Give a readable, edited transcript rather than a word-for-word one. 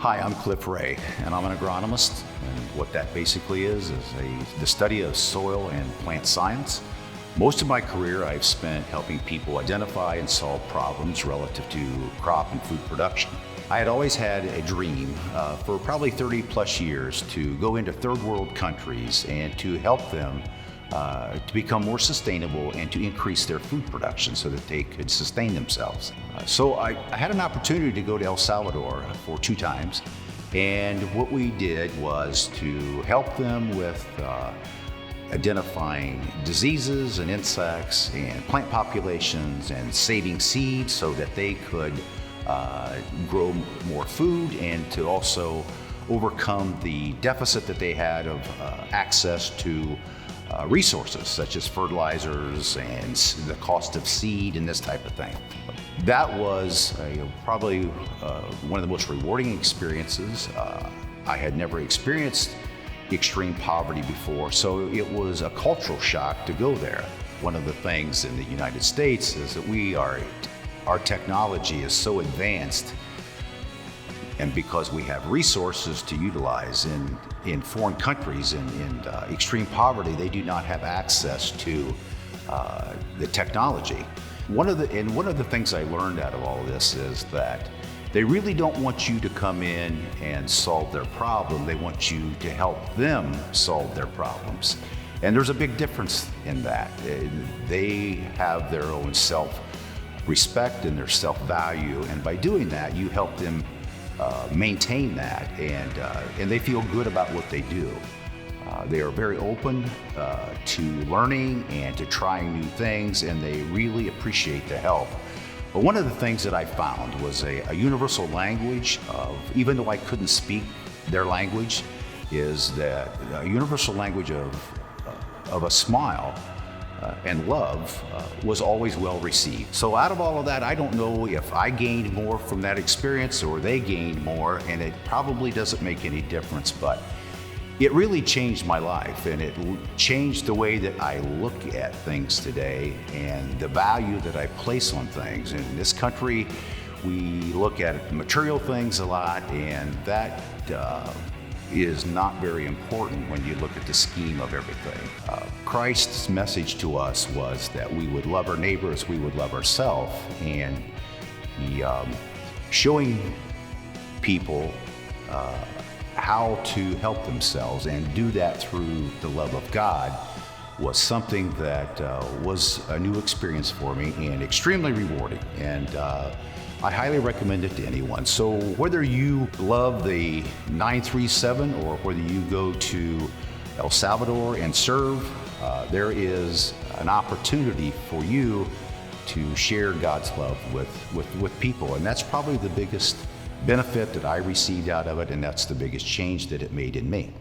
Hi, I'm Wray, and I'm an agronomist. And what that basically is the study of soil and plant science. Most of my career I've spent helping people identify and solve problems relative to crop and food production. I had always had a dream for probably 30 plus years to go into third world countries and to help them to become more sustainable and to increase their food production so that they could sustain themselves. So I had an opportunity to go to El Salvador for 2 times, and what we did was to help them with identifying diseases and insects and plant populations and saving seeds so that they could grow more food and to also overcome the deficit that they had of access to resources such as fertilizers and the cost of seed and this type of thing. That was probably one of the most rewarding experiences. I had never experienced extreme poverty before, so it was a cultural shock to go there. One of the things in the United States is that our technology is so advanced, and because we have resources to utilize in foreign countries in extreme poverty, they do not have access to the technology. One of the things I learned out of all of this is that they really don't want you to come in and solve their problem. They want you to help them solve their problems. And there's a big difference in that. They have their own self-respect and their self-value, and by doing that, you help them maintain that, and they feel good about what they do. They are very open to learning and to trying new things, and they really appreciate the help. But one of the things that I found was a universal language of, even though I couldn't speak their language, is that a universal language of a smile and love was always well received. So out of all of that, I don't know if I gained more from that experience or they gained more, and it probably doesn't make any difference, but it really changed my life, and it changed the way that I look at things today and the value that I place on things. In this country, we look at material things a lot, and that is not very important when you look at the scheme of everything. Christ's message to us was that we would love our neighbors, we would love ourselves, and he showing people how to help themselves and do that through the love of God was something that was a new experience for me and extremely rewarding. And I highly recommend it to anyone. So whether you love the 937 or whether you go to El Salvador and serve, there is an opportunity for you to share God's love with people. And that's probably the biggest benefit that I received out of it, and that's the biggest change that it made in me.